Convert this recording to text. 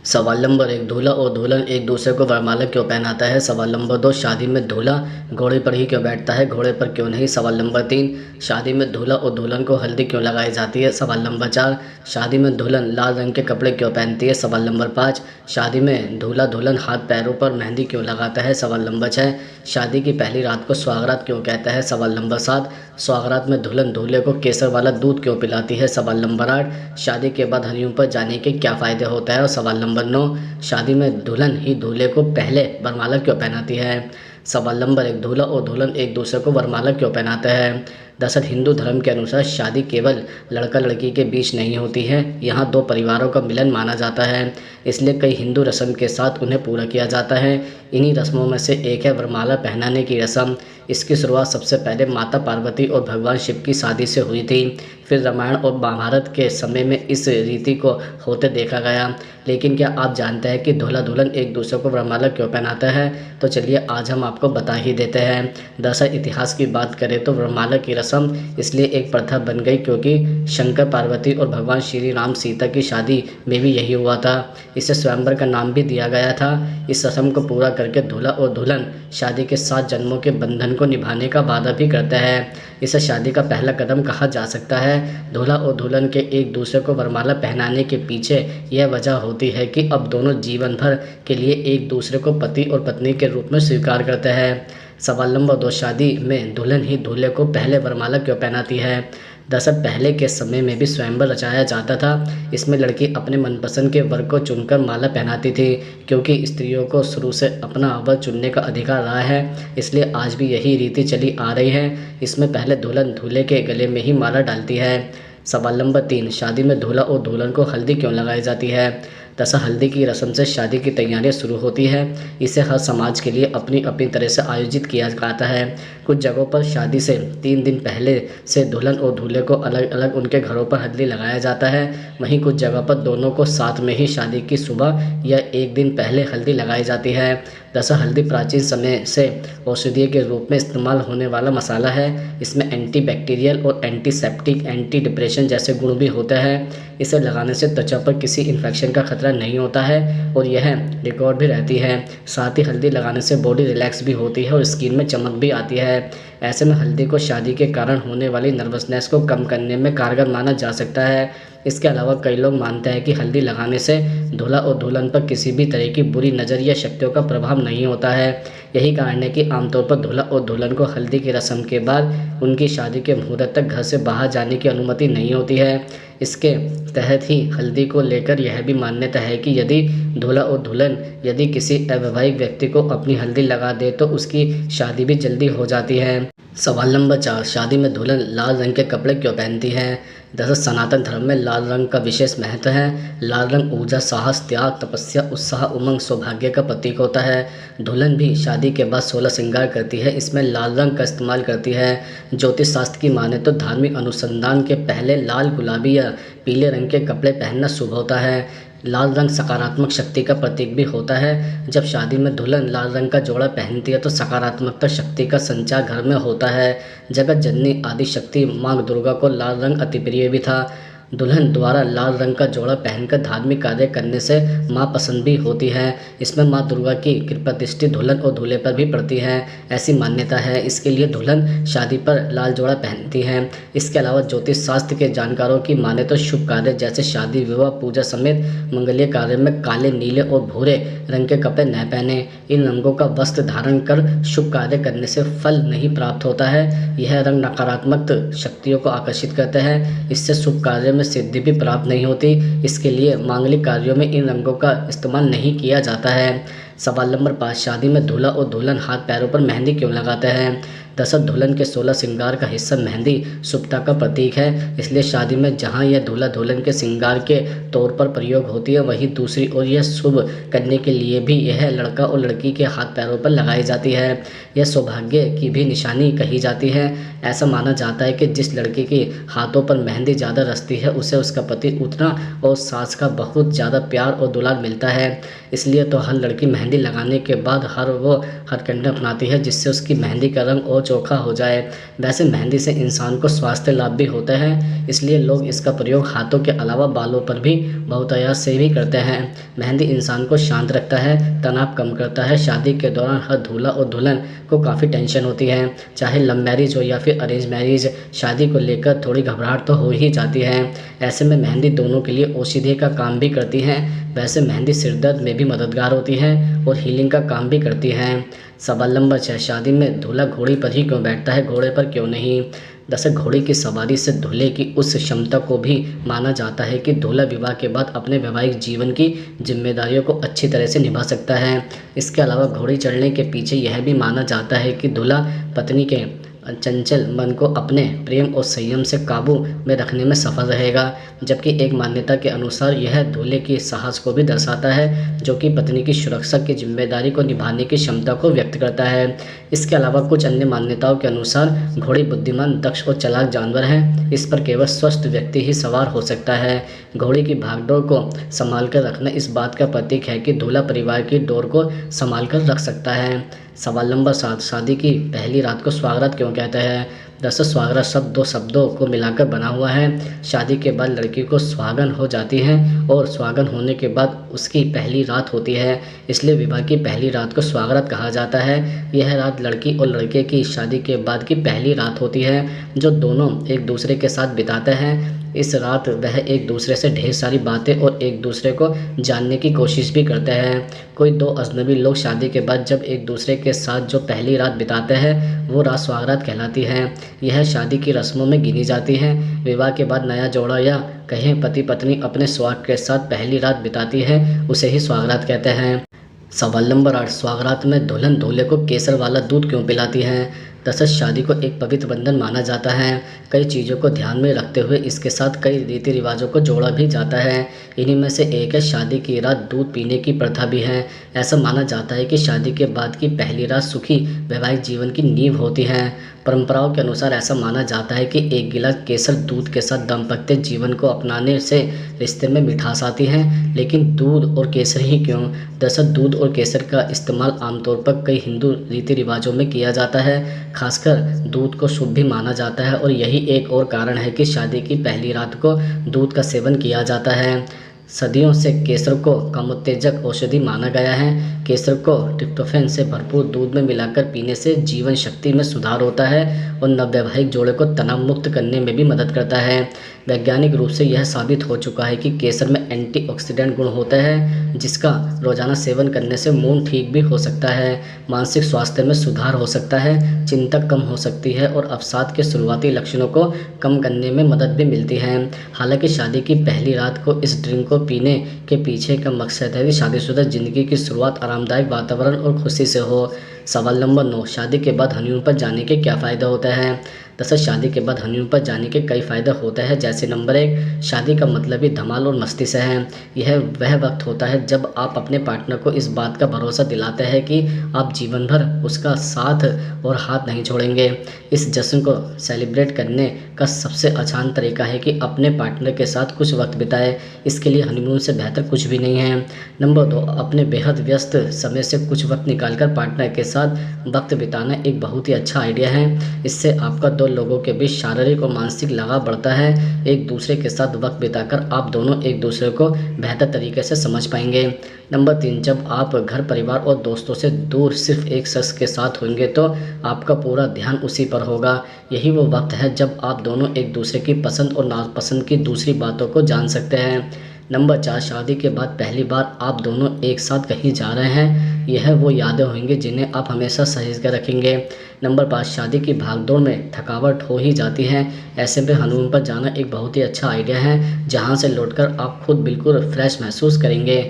सवाल नंबर 1, दूल्हा और दुल्हन एक दूसरे को वरमाला क्यों पहनाता है? सवाल नंबर 2, शादी में दूल्हा घोड़े पर ही क्यों बैठता है, घोड़े पर क्यों नहीं? सवाल नंबर 3, शादी में दूल्हा और दुल्हन को हल्दी क्यों लगाई जाती है? सवाल नंबर 4, शादी में दुल्हन लाल रंग के कपड़े क्यों पहनती है? सवाल नंबर 5, शादी में दूल्हा दुल्हन हाथ पैरों पर मेहंदी क्यों लगाता है? सवाल नंबर 6, शादी की पहली रात को सुहागरात क्यों कहता है? सवाल नंबर 7, सुहागरात में दुल्हन दूल्हे को केसर वाला दूध क्यों पिलाती है? सवाल नंबर 8, शादी के बाद हनीमून पर जाने के क्या फ़ायदे होता है? और सवाल नंबर 9, शादी में दुल्हन ही दूल्हे को पहले वरमाला क्यों पहनाती है? सवाल नंबर 1, दूल्हा और दुल्हन एक दूसरे को वरमाला क्यों पहनाते हैं? दरअसल हिंदू धर्म के अनुसार शादी केवल लड़का लड़की के बीच नहीं होती है, यहाँ दो परिवारों का मिलन माना जाता है। इसलिए कई हिंदू रस्म के साथ उन्हें पूरा किया जाता है। इन्हीं रस्मों में से एक है वरमाला पहनाने की रस्म। इसकी शुरुआत सबसे पहले माता पार्वती और भगवान शिव की शादी से हुई थी। फिर रामायण और महाभारत के समय में इस रीति को होते देखा गया। लेकिन क्या आप जानते हैं कि दूल्हा दुल्हन एक दूसरे को वरमाला क्यों पहनाता है? तो चलिए आज हम आपको बता ही देते हैं। दरअसल इतिहास की बात करें तो वरमाला की रस्म इसलिए एक प्रथा बन गई क्योंकि शंकर पार्वती और भगवान श्री राम सीता की शादी में भी यही हुआ था। इसे स्वयंवर का नाम भी दिया गया था। इस रस्म को पूरा करके दूल्हा और दुल्हन शादी के 7 जन्मों के बंधन को निभाने का वादा भी करते हैं। इसे शादी का पहला कदम कहा जा सकता है। दूल्हा और दुल्हन के एक दूसरे को वरमाला पहनाने के पीछे यह वजह होती है कि अब दोनों जीवन भर के लिए एक दूसरे को पति और पत्नी के रूप में स्वीकार करते हैं। सवाल नंबर 2, शादी में दुल्हन ही दूल्हे को पहले वरमाला क्यों पहनाती है? दरअसल पहले के समय में भी स्वयंवर रचाया जाता था। इसमें लड़की अपने मनपसंद के वर को चुनकर माला पहनाती थी। क्योंकि स्त्रियों को शुरू से अपना वर चुनने का अधिकार रहा है, इसलिए आज भी यही रीति चली आ रही है। इसमें पहले दुल्हन दूल्हे के गले में ही माला डालती है। सवाल नंबर 3, शादी में दूल्हा और दुल्हन को हल्दी क्यों लगाई जाती है? दरअसल हल्दी की रस्म से शादी की तैयारियां शुरू होती है। इसे हर समाज के लिए अपनी अपनी तरह से आयोजित किया जाता है। कुछ जगहों पर शादी से 3 दिन पहले से दुल्हन और दूल्हे को अलग अलग उनके घरों पर हल्दी लगाया जाता है। वहीं कुछ जगह पर दोनों को साथ में ही शादी की सुबह या एक दिन पहले हल्दी लगाई जाती है। दरअसल हल्दी प्राचीन समय से औषधीय के रूप में इस्तेमाल होने वाला मसाला है। इसमें एंटीबैक्टीरियल और एंटीसेप्टिक, एंटी डिप्रेशन जैसे गुण भी होते हैं। इसे लगाने से त्वचा पर किसी इन्फेक्शन का खतरा नहीं होता है और यह रिकॉर्ड भी रहती है। साथ ही हल्दी लगाने से बॉडी रिलैक्स भी होती है और स्किन में चमक भी आती है। ऐसे में हल्दी को शादी के कारण होने वाली नर्वसनेस को कम करने में कारगर माना जा सकता है। इसके अलावा कई लोग मानते हैं कि हल्दी लगाने से दूल्हा और दुल्हन पर किसी भी तरह की बुरी नज़र या शक्तियों का प्रभाव नहीं होता है। यही कारण है कि आमतौर पर दूल्हा और दुल्हन को हल्दी की रस्म के बाद उनकी शादी के मुहूर्त तक घर से बाहर जाने की अनुमति नहीं होती है। इसके तहत ही हल्दी को लेकर यह भी मान्यता है कि यदि दूल्हा और दुल्हन यदि किसी अवैवाहिक व्यक्ति को अपनी हल्दी लगा दे तो उसकी शादी भी जल्दी हो जाती है। सवाल नंबर 4, शादी में दुल्हन लाल रंग के कपड़े क्यों पहनती है? दरअसल सनातन धर्म में लाल रंग का विशेष महत्व है। लाल रंग ऊर्जा, साहस, त्याग, तपस्या, उत्साह, उमंग, सौभाग्य का प्रतीक होता है। दुल्हन भी शादी के बाद 16 श्रृंगार करती है, इसमें लाल रंग का इस्तेमाल करती है। ज्योतिष शास्त्र की माने तो धार्मिक अनुसंधान के पहले लाल, गुलाबी या पीले रंग के कपड़े पहनना शुभ होता है। लाल रंग सकारात्मक शक्ति का प्रतीक भी होता है। जब शादी में दुल्हन लाल रंग का जोड़ा पहनती है तो सकारात्मकता शक्ति का संचार घर में होता है। जगत जननी आदि शक्ति माँ दुर्गा को लाल रंग अति प्रिय भी था। दुल्हन द्वारा लाल रंग का जोड़ा पहनकर धार्मिक कार्य करने से माँ पसंद भी होती है। इसमें माँ दुर्गा की कृपा दृष्टि दुल्हन और दूल्हे पर भी पड़ती है, ऐसी मान्यता है। इसके लिए दुल्हन शादी पर लाल जोड़ा पहनती है। इसके अलावा ज्योतिष शास्त्र के जानकारों की माने तो शुभ कार्य जैसे शादी, विवाह, पूजा समेत मंगलीय कार्य में काले, नीले और भूरे रंग के कपड़े न पहने। इन रंगों का वस्त्र धारण कर शुभ कार्य करने से फल नहीं प्राप्त होता है। यह रंग नकारात्मक शक्तियों को आकर्षित करते हैं। इससे शुभ कार्य में सिद्धि भी प्राप्त नहीं होती। इसके लिए मांगलिक कार्यों में इन रंगों का इस्तेमाल नहीं किया जाता है। सवाल नंबर 5, शादी में दूल्हा और दुल्हन हाथ पैरों पर मेहंदी क्यों लगाते हैं? दरअसल दुल्हन के 16 श्रृंगार का हिस्सा मेहंदी शुभता का प्रतीक है। इसलिए शादी में जहां यह दूल्हा दुल्हन के श्रृंगार के तौर पर प्रयोग होती है, वहीं दूसरी ओर यह शुभ करने के लिए भी यह लड़का और लड़की के हाथ पैरों पर लगाई जाती है। यह सौभाग्य की भी निशानी कही जाती है। ऐसा माना जाता है कि जिस लड़की के हाथों पर मेहंदी ज़्यादा रचती है उसे उसका पति उतना और सास का बहुत ज़्यादा प्यार और दुलार मिलता है। इसलिए तो हर लड़की मेहंदी लगाने के बाद हर कंडे अपनाती है जिससे उसकी मेहंदी का रंग और चोखा हो जाए। वैसे मेहंदी से इंसान को स्वास्थ्य लाभ भी होते हैं, इसलिए लोग इसका प्रयोग हाथों के अलावा बालों पर भी बहुतायत से भी करते हैं। मेहंदी इंसान को शांत रखता है, तनाव कम करता है। शादी के दौरान हर दूल्हा और दुल्हन को काफ़ी टेंशन होती है, चाहे लव मैरिज हो या फिर अरेंज मैरिज। शादी को लेकर थोड़ी घबराहट तो हो ही जाती है। ऐसे में मेहंदी दोनों के लिए औषधि का काम भी करती है। वैसे मेहंदी सिर दर्द में भी मददगार होती है और हीलिंग का काम भी करती है। सवाल नंबर 6, शादी में दूल्हा घोड़ी पर ही क्यों बैठता है, घोड़े पर क्यों नहीं? दरअसल घोड़े की सवारी से दूल्हे की उस क्षमता को भी माना जाता है कि दूल्हा विवाह के बाद अपने वैवाहिक जीवन की जिम्मेदारियों को अच्छी तरह से निभा सकता है। इसके अलावा घोड़ी चढ़ने के पीछे यह भी माना जाता है कि दूल्हा पत्नी के चंचल मन को अपने प्रेम और संयम से काबू में रखने में सफल रहेगा। जबकि एक मान्यता के अनुसार यह दूल्हे की साहस को भी दर्शाता है, जो कि पत्नी की सुरक्षा की जिम्मेदारी को निभाने की क्षमता को व्यक्त करता है। इसके अलावा कुछ अन्य मान्यताओं के अनुसार घोड़ी बुद्धिमान, दक्ष और चालाक जानवर है। इस पर केवल स्वस्थ व्यक्ति ही सवार हो सकता है। घोड़ी की भागदौड़ को संभाल कर रखना इस बात का प्रतीक है कि दूल्हा परिवार की डोर को संभाल कर रख सकता है। सवाल नंबर 7, शादी की पहली रात को स्वागत क्यों कहते हैं? दरअसल स्वागत शब्द दो शब्दों को मिलाकर बना हुआ है। शादी के बाद लड़की को सुहागन हो जाती है और सुहागन होने के बाद उसकी पहली रात होती है, इसलिए विवाह की पहली रात को स्वागत कहा जाता है। यह रात लड़की और लड़के की शादी के बाद की पहली रात होती है, जो दोनों एक दूसरे के साथ बिताते हैं। इस रात वह एक दूसरे से ढेर सारी बातें और एक दूसरे को जानने की कोशिश भी करते हैं। कोई दो अजनबी लोग शादी के बाद जब एक दूसरे के साथ जो पहली रात बिताते हैं, वो रात सुहागरात कहलाती है। यह शादी की रस्मों में गिनी जाती है। विवाह के बाद नया जोड़ा या कहें पति पत्नी अपने सुहाग के साथ पहली रात बिताती है, उसे ही सुहागरात कहते हैं। सवाल नंबर 8, सुहागरात में दुल्हन दूल्हे को केसर वाला दूध क्यों पिलाती है? दरअसल शादी को एक पवित्र बंधन माना जाता है। कई चीज़ों को ध्यान में रखते हुए इसके साथ कई रीति रिवाजों को जोड़ा भी जाता है। इन्हीं में से एक है शादी की रात दूध पीने की प्रथा भी है। ऐसा माना जाता है कि शादी के बाद की पहली रात सुखी वैवाहिक जीवन की नींव होती है। परंपराओं के अनुसार ऐसा माना जाता है कि एक गिलास केसर दूध के साथ दाम्पत्य जीवन को अपनाने से रिश्ते में मिठास आती है। लेकिन दूध और केसर ही क्यों? दरअसल दूध और केसर का इस्तेमाल आमतौर पर कई हिंदू रीति रिवाजों में किया जाता है। खासकर दूध को शुभ भी माना जाता है और यही एक और कारण है कि शादी की पहली रात को दूध का सेवन किया जाता है। सदियों से केसर को कामोत्तेजक औषधि माना गया है। केसर को ट्रिप्टोफैन से भरपूर दूध में मिलाकर पीने से जीवन शक्ति में सुधार होता है और नववैवाहिक जोड़े को तनाव मुक्त करने में भी मदद करता है। वैज्ञानिक रूप से यह साबित हो चुका है कि केसर में एंटीऑक्सीडेंट गुण होता है, जिसका रोजाना सेवन करने से मूड ठीक भी हो सकता है, मानसिक स्वास्थ्य में सुधार हो सकता है, चिंता कम हो सकती है और अवसाद के शुरुआती लक्षणों को कम करने में मदद भी मिलती है। हालांकि शादी की पहली रात को इस ड्रिंक को पीने के पीछे का मकसद है कि शादीशुदा जिंदगी की शुरुआत आरामदायक वातावरण और खुशी से हो। सवाल नंबर 9, शादी के बाद हनीमून पर जाने के क्या फ़ायदे होते हैं? दरअसल शादी के बाद हनीमून पर जाने के कई फ़ायदे होते हैं। जैसे नंबर 1, शादी का मतलब ही धमाल और मस्ती से है। यह वह वक्त होता है जब आप अपने पार्टनर को इस बात का भरोसा दिलाते हैं कि आप जीवन भर उसका साथ और हाथ नहीं छोड़ेंगे। इस जश्न को सेलिब्रेट करने का सबसे आसान तरीका है कि अपने पार्टनर के साथ कुछ वक्त बिताएं। इसके लिए हनीमून से बेहतर कुछ भी नहीं है। नंबर 2, अपने बेहद व्यस्त समय से कुछ वक्त निकालकर पार्टनर के साथ वक्त बिताना एक बहुत ही अच्छा आइडिया है। इससे आपका दो लोगों के बीच शारीरिक और मानसिक लगाव बढ़ता है। एक दूसरे के साथ वक्त बिताकर आप दोनों एक दूसरे को बेहतर तरीके से समझ पाएंगे। नंबर 3, जब आप घर परिवार और दोस्तों से दूर सिर्फ एक शख्स के साथ होंगे तो आपका पूरा ध्यान उसी पर होगा। यही वो वक्त है जब आप दोनों एक दूसरे की पसंद और नापसंद की दूसरी बातों को जान सकते हैं। नंबर 4, शादी के बाद पहली बार आप दोनों एक साथ कहीं जा रहे हैं। यह वो यादें होंगी जिन्हें आप हमेशा सहेज कर रखेंगे। नंबर 5, शादी की भागदौड़ में थकावट हो ही जाती है। ऐसे में हनीमून पर जाना एक बहुत ही अच्छा आइडिया है, जहां से लौटकर आप खुद बिल्कुल फ्रेश महसूस करेंगे।